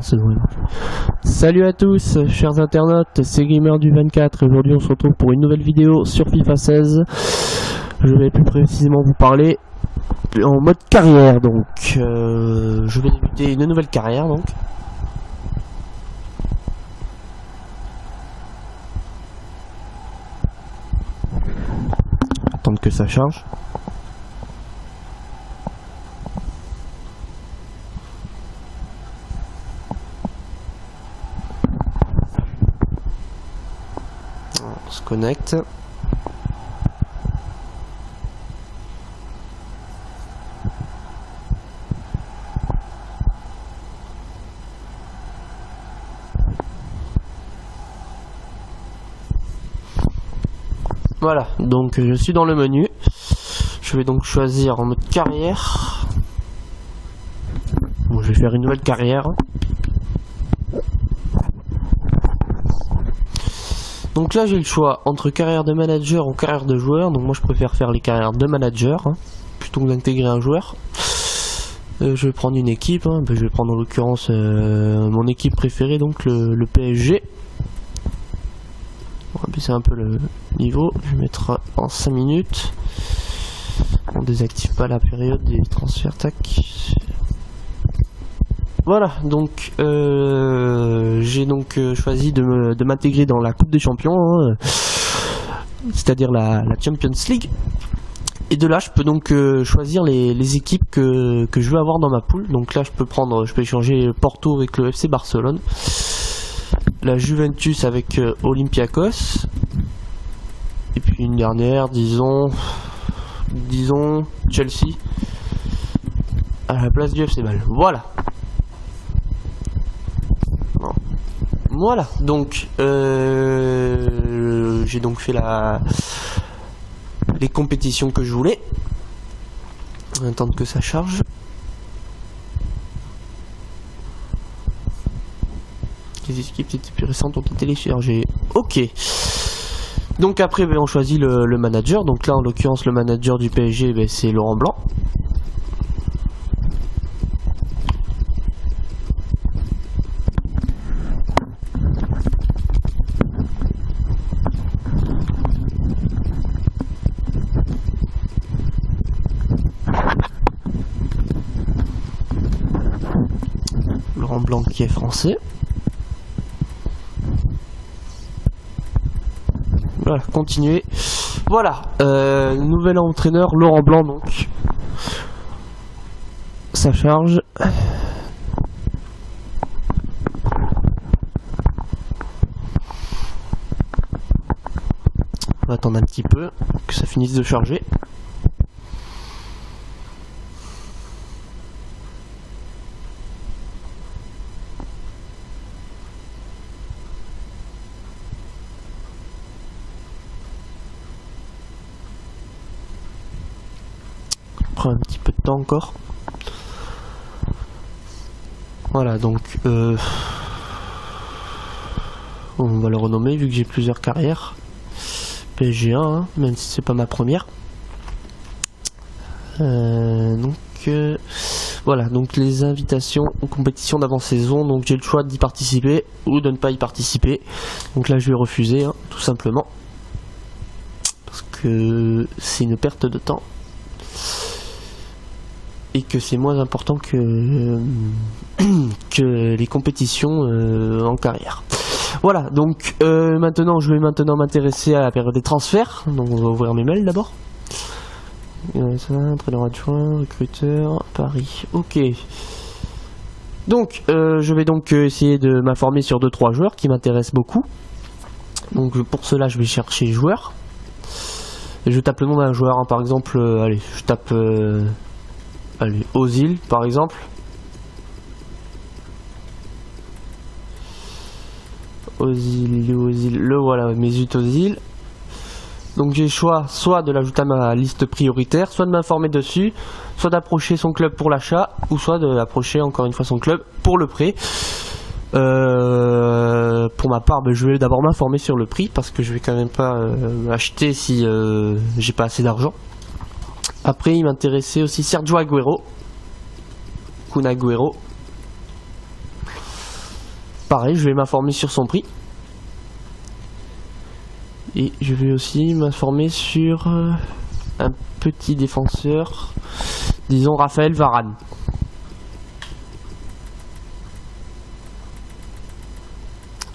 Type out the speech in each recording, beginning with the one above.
Ça devrait marcher. Salut à tous, chers internautes, c'est Gamer du 24 et aujourd'hui on se retrouve pour une nouvelle vidéo sur FIFA 16. Je vais plus précisément vous parler en mode carrière, donc je vais débuter une nouvelle carrière donc. Attendre que ça charge. On se connecte. Voilà, donc je suis dans le menu. Je vais donc choisir en mode carrière. Bon, je vais faire une nouvelle carrière. Donc là j'ai le choix entre carrière de manager ou carrière de joueur. Donc moi je préfère faire les carrières de manager plutôt que d'intégrer un joueur. Je vais prendre une équipe, je vais prendre en l'occurrence mon équipe préférée, donc le PSG. On va baisser un peu le niveau, je vais mettre en 5 minutes. On désactive pas la période des transferts, tac. Voilà, donc j'ai donc choisi de m'intégrer dans la Coupe des Champions, c'est-à-dire la Champions League. Et de là, je peux donc choisir les équipes que je veux avoir dans ma poule. Donc là, je peux échanger Porto avec le FC Barcelone, la Juventus avec Olympiakos, et puis une dernière, disons Chelsea à la place du FC Bâle. Voilà. Voilà, donc j'ai donc fait les compétitions que je voulais. On va attendre que ça charge. Les équipes les plus récentes ont été téléchargées. Ok. Donc après on choisit le manager. Donc là en l'occurrence le manager du PSG c'est Laurent Blanc. Laurent Blanc qui est français. Voilà, continuer. Voilà, nouvel entraîneur Laurent Blanc donc. Ça charge. On va attendre un petit peu que ça finisse de charger. Un petit peu de temps encore. Voilà, donc on va le renommer vu que j'ai plusieurs carrières. PSG1, même si c'est pas ma première. Voilà, donc les invitations aux compétitions d'avant-saison, donc j'ai le choix d'y participer ou de ne pas y participer. Donc là je vais refuser, tout simplement, parce que c'est une perte de temps et que c'est moins important que les compétitions en carrière. Voilà, donc maintenant je vais m'intéresser à la période des transferts. Donc on va ouvrir mes mails d'abord. Entraîneur adjoint, recruteur, Paris. Ok. Donc je vais donc essayer de m'informer sur 2-3 joueurs qui m'intéressent beaucoup. Donc pour cela je vais chercher joueurs. Et je tape le nom d'un joueur, par exemple, allez, je tape Ozil par exemple. Ozil, le voilà, Mesut Ozil. Donc j'ai le choix soit de l'ajouter à ma liste prioritaire, soit de m'informer dessus, soit d'approcher son club pour l'achat, ou soit d'approcher encore une fois son club pour le prêt. Pour ma part, je vais d'abord m'informer sur le prix, parce que je vais quand même pas acheter si j'ai pas assez d'argent. Après, il m'intéressait aussi Sergio Agüero, Kun Agüero. pareil, je vais m'informer sur son prix. Et je vais aussi m'informer sur un petit défenseur, disons Raphaël Varane.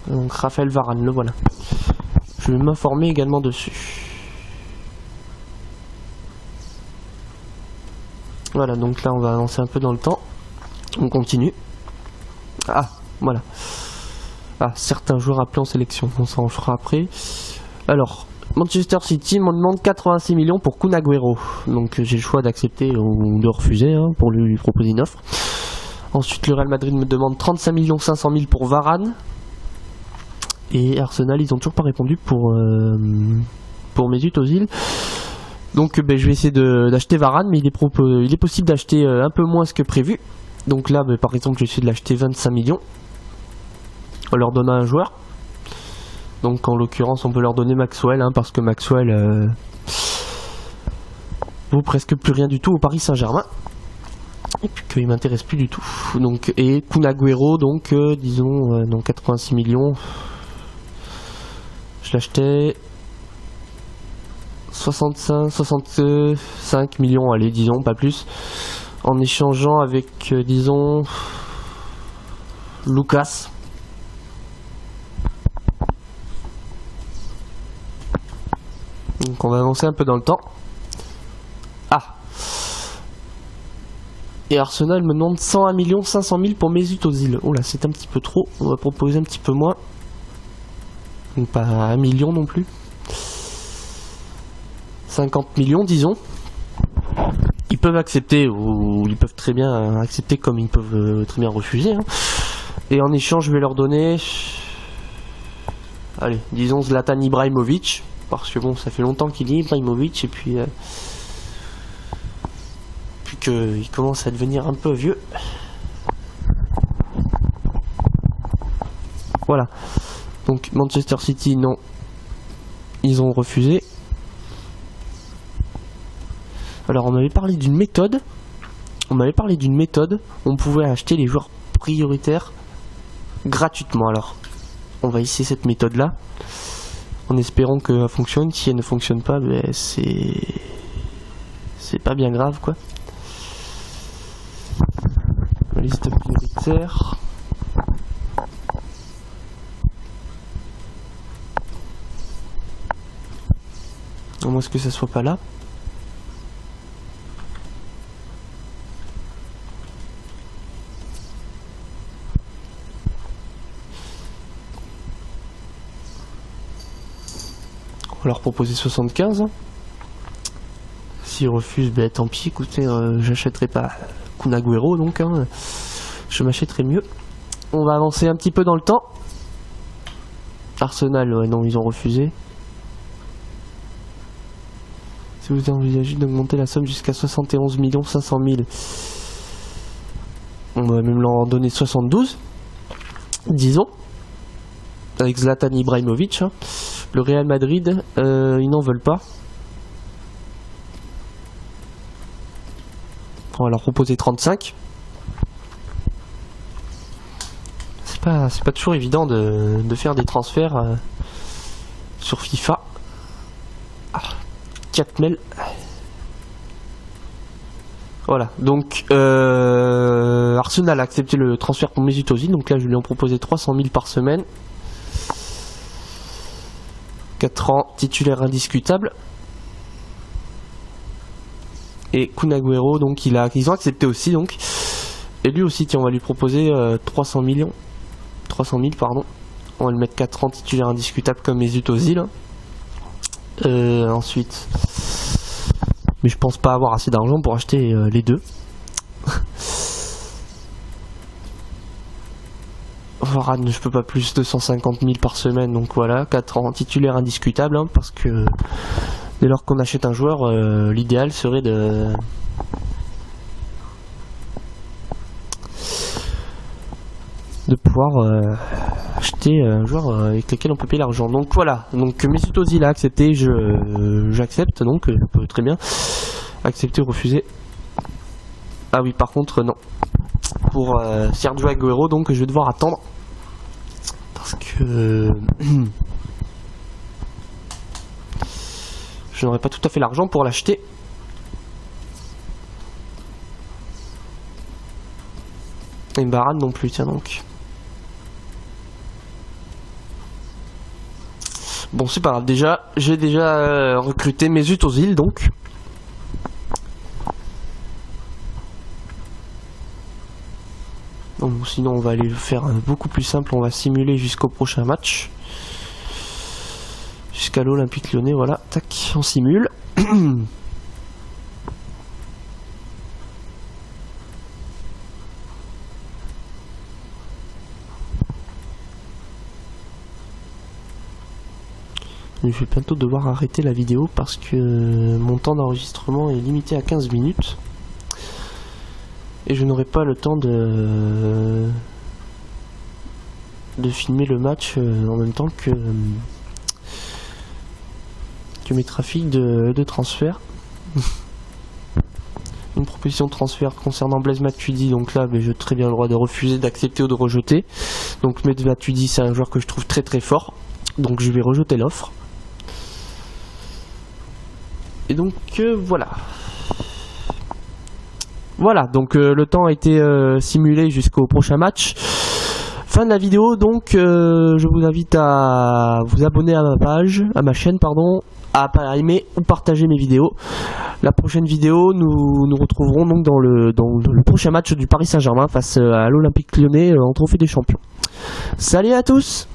Donc Raphaël Varane, le voilà. Je vais m'informer également dessus. Voilà, donc là on va avancer un peu dans le temps. On continue. Ah, voilà. Ah, certains joueurs appelés en sélection. On s'en fera après. Alors, Manchester City m'en demande 86 millions pour Kun Agüero. Donc j'ai le choix d'accepter ou de refuser pour lui proposer une offre. Ensuite, le Real Madrid me demande 35 500 000 pour Varane. Et Arsenal, ils ont toujours pas répondu pour Mesut Ozil. Donc je vais essayer d'acheter Varane, mais il est possible d'acheter un peu moins que prévu. Donc là, par exemple, je vais essayer de l'acheter 25 millions. On leur donne un joueur. Donc en l'occurrence, on peut leur donner Maxwell, parce que Maxwell vaut presque plus rien du tout au Paris Saint-Germain. Et puis qu'il m'intéresse plus du tout. Donc, et Kun Agüero, donc disons, 86 millions. Je l'achetais 65 millions, allez, disons, pas plus. En échangeant avec, disons, Lucas. Donc on va avancer un peu dans le temps. Ah. Et Arsenal me demande 101 500 000 pour Mesut Ozil. Oh là, c'est un petit peu trop. On va proposer un petit peu moins. Donc pas 1 million non plus. 50 millions, disons. Ils peuvent accepter, ou ils peuvent très bien accepter comme ils peuvent très bien refuser. Et en échange, je vais leur donner... Allez, disons Zlatan Ibrahimovic. Parce que bon, ça fait longtemps qu'il est Ibrahimovic. Et puis... puis qu'il commence à devenir un peu vieux. Voilà. Donc Manchester City, non. Ils ont refusé. Alors on m'avait parlé d'une méthode. On pouvait acheter les joueurs prioritaires gratuitement. Alors on va essayer cette méthode là. En espérant qu'elle fonctionne. Si elle ne fonctionne pas, c'est pas bien grave quoi. Liste prioritaire. À moins que ça soit pas là. On va leur proposer 75. S'ils refusent, tant pis, écoutez, j'achèterai pas Kun Agüero, donc je m'achèterai mieux. On va avancer un petit peu dans le temps. Arsenal, non, ils ont refusé. Si vous envisagez d'augmenter la somme jusqu'à 71 500 000, on va même leur donner 72, disons, avec Zlatan Ibrahimovic. Le Real Madrid, ils n'en veulent pas. On va leur proposer 35. C'est pas toujours évident de faire des transferts sur FIFA. 4 mails. Voilà, donc Arsenal a accepté le transfert pour Mesut Ozil, donc là je lui ai proposé 300 000 par semaine. 4 ans, titulaire indiscutable. Et Kun Agüero, donc ils ont accepté aussi, donc. Et lui aussi, tiens, on va lui proposer 300 000 pardon. On va le mettre 4 ans, titulaire indiscutable comme Mesut Ozil. Ensuite, mais je pense pas avoir assez d'argent pour acheter les deux. Varane, je peux pas plus de 150 000 par semaine, donc voilà, 4 ans titulaire indiscutable, parce que dès lors qu'on achète un joueur, l'idéal serait de pouvoir acheter un joueur avec lequel on peut payer l'argent. Donc voilà, donc Mesut Ozil a accepté, j'accepte, donc je peux très bien accepter ou refuser. Ah oui, par contre non. Pour Sergio Agüero, donc je vais devoir attendre. je n'aurai pas tout à fait l'argent pour l'acheter. Et Varane non plus, tiens donc. Bon, c'est pas grave, j'ai déjà recruté Mesut Ozil donc. Donc sinon on va aller faire beaucoup plus simple, on va simuler jusqu'au prochain match. Jusqu'à l'Olympique Lyonnais, voilà, tac, on simule. Je vais bientôt devoir arrêter la vidéo parce que mon temps d'enregistrement est limité à 15 minutes. Et je n'aurai pas le temps de filmer le match en même temps que mes trafics de transfert. Une proposition de transfert concernant Blaise Matuidi, donc là j'ai très bien le droit de refuser, d'accepter ou de rejeter. Donc Blaise Matuidi c'est un joueur que je trouve très très fort, donc je vais rejeter l'offre. Et donc voilà. Voilà, donc le temps a été simulé jusqu'au prochain match. Fin de la vidéo, donc je vous invite à vous abonner à ma chaîne, pardon, à aimer ou partager mes vidéos. La prochaine vidéo, nous retrouverons donc dans le prochain match du Paris Saint-Germain face à l'Olympique Lyonnais en Trophée des Champions. Salut à tous!